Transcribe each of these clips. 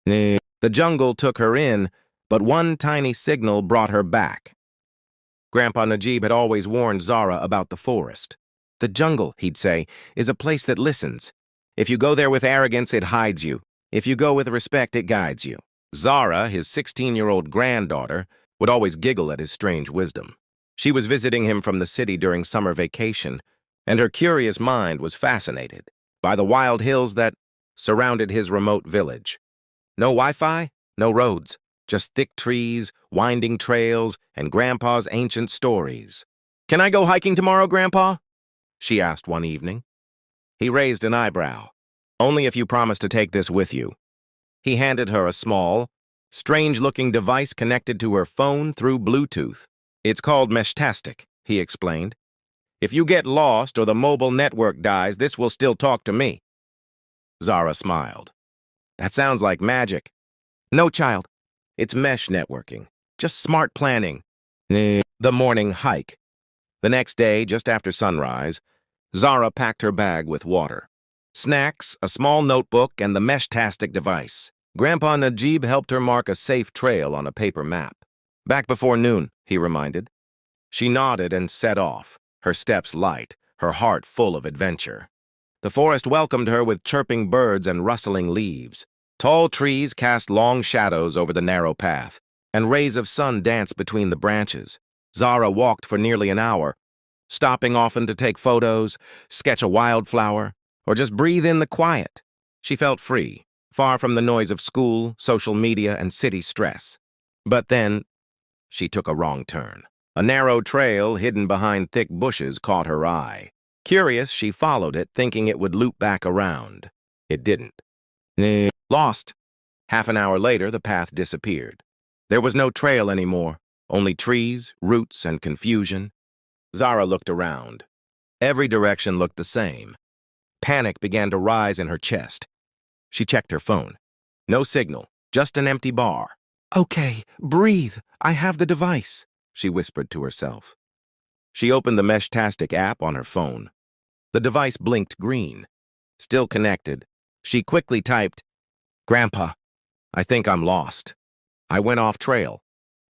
The jungle took her in, but one tiny signal brought her back. Grandpa Najib had always warned Zara about the forest. The jungle, he'd say, is a place that listens. If you go there with arrogance, it hides you. If you go with respect, it guides you. Zara, his 16-year-old granddaughter, would always giggle at his strange wisdom. She was visiting him from the city during summer vacation, and her curious mind was fascinated by the wild hills that surrounded his remote village. No Wi-Fi, no roads, just thick trees, winding trails, and Grandpa's ancient stories. "Can I go hiking tomorrow, Grandpa?" she asked one evening. He raised an eyebrow. "Only if you promise to take this with you." He handed her a small, strange-looking device connected to her phone through Bluetooth. "It's called Meshtastic," he explained. "If you get lost or the mobile network dies, this will still talk to me." Zara smiled. "That sounds like magic." "No, child. It's mesh networking. Just smart planning." The morning hike. The next day, just after sunrise, Zara packed her bag with water, snacks, a small notebook, and the Meshtastic device. Grandpa Najib helped her mark a safe trail on a paper map. "Back before noon," he reminded. She nodded and set off, her steps light, her heart full of adventure. The forest welcomed her with chirping birds and rustling leaves. Tall trees cast long shadows over the narrow path, and rays of sun danced between the branches. Zara walked for nearly an hour, stopping often to take photos, sketch a wildflower, or just breathe in the quiet. She felt free, far from the noise of school, social media, and city stress. But then, she took a wrong turn. A narrow trail hidden behind thick bushes caught her eye. Curious, she followed it, thinking it would loop back around. It didn't. Lost. Half an hour later, the path disappeared. There was no trail anymore, only trees, roots, and confusion. Zara looked around. Every direction looked the same. Panic began to rise in her chest. She checked her phone. No signal, just an empty bar. "Okay, breathe. I have the device," she whispered to herself. She opened the Meshtastic app on her phone. The device blinked green. Still connected, she quickly typed, "Grandpa, I think I'm lost. I went off trail.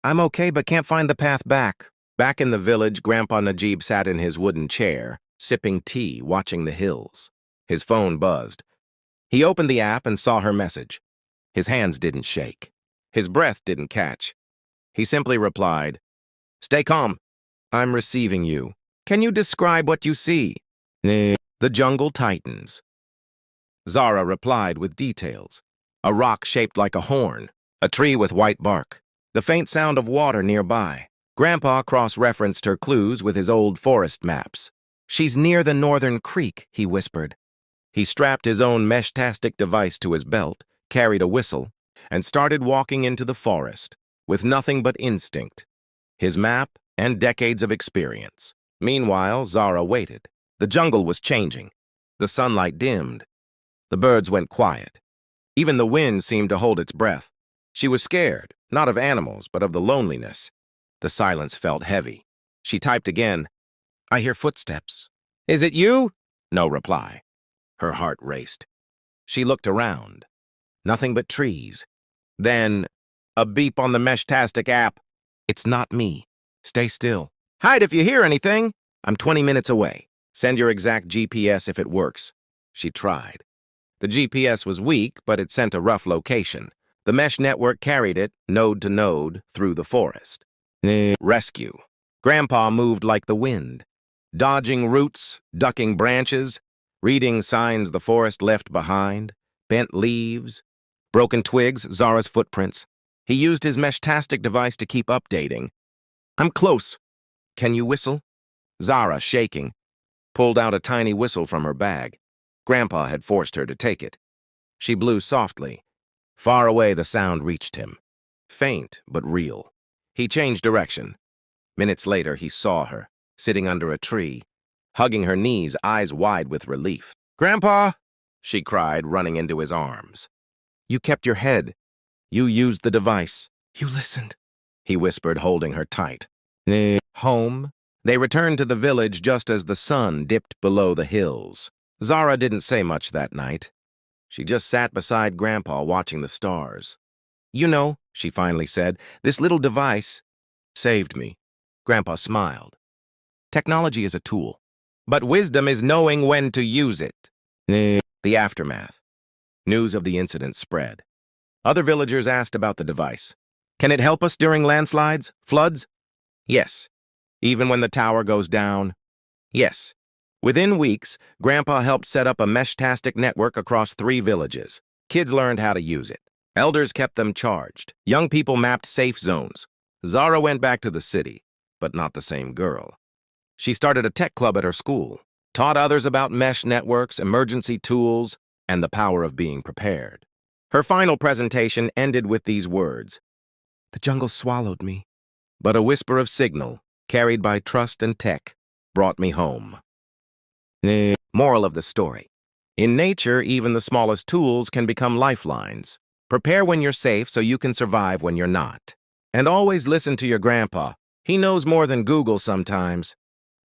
I'm okay, but can't find the path back." Back in the village, Grandpa Najib sat in his wooden chair, sipping tea, watching the hills. His phone buzzed. He opened the app and saw her message. His hands didn't shake. His breath didn't catch. He simply replied, "Stay calm. I'm receiving you. Can you describe what you see?" The jungle tightens. Zara replied with details. A rock shaped like a horn, a tree with white bark, the faint sound of water nearby. Grandpa cross-referenced her clues with his old forest maps. "She's near the northern creek," he whispered. He strapped his own Meshtastic device to his belt, carried a whistle, and started walking into the forest, with nothing but instinct, his map, and decades of experience. Meanwhile, Zara waited. The jungle was changing. The sunlight dimmed. The birds went quiet. Even the wind seemed to hold its breath. She was scared, not of animals, but of the loneliness. The silence felt heavy. She typed again, "I hear footsteps." "Is it you?" No reply. Her heart raced. She looked around. Nothing but trees. Then, a beep on the Meshtastic app. "It's not me. Stay still. Hide if you hear anything. I'm 20 minutes away. Send your exact GPS if it works." She tried. The GPS was weak, but it sent a rough location. The mesh network carried it, node to node, through the forest. Rescue. Grandpa moved like the wind, dodging roots, ducking branches, reading signs the forest left behind, bent leaves, broken twigs, Zara's footprints. He used his Meshtastic device to keep updating. "I'm close. Can you whistle?" Zara, shaking, pulled out a tiny whistle from her bag. Grandpa had forced her to take it. She blew softly. Far away, the sound reached him. Faint, but real. He changed direction. Minutes later, he saw her, sitting under a tree, hugging her knees, eyes wide with relief. "Grandpa!" she cried, running into his arms. "You kept your head. You used the device. You listened," he whispered, holding her tight. Home. They returned to the village just as the sun dipped below the hills. Zara didn't say much that night. She just sat beside Grandpa watching the stars. "You know," she finally said, "this little device saved me." Grandpa smiled. Technology is a tool, but wisdom is knowing when to use it. The aftermath. News of the incident spread. Other villagers asked about the device. "Can it help us during landslides, floods?" "Yes." "Even when the tower goes down?" "Yes." Within weeks, Grandpa helped set up a Meshtastic network across 3 villages. Kids learned how to use it. Elders kept them charged. Young people mapped safe zones. Zara went back to the city, but not the same girl. She started a tech club at her school, taught others about mesh networks, emergency tools, and the power of being prepared. Her final presentation ended with these words: "The jungle swallowed me, but a whisper of signal, carried by trust and tech, brought me home." Moral of the story. In nature, even the smallest tools can become lifelines. Prepare when you're safe so you can survive when you're not. And always listen to your grandpa. He knows more than Google sometimes.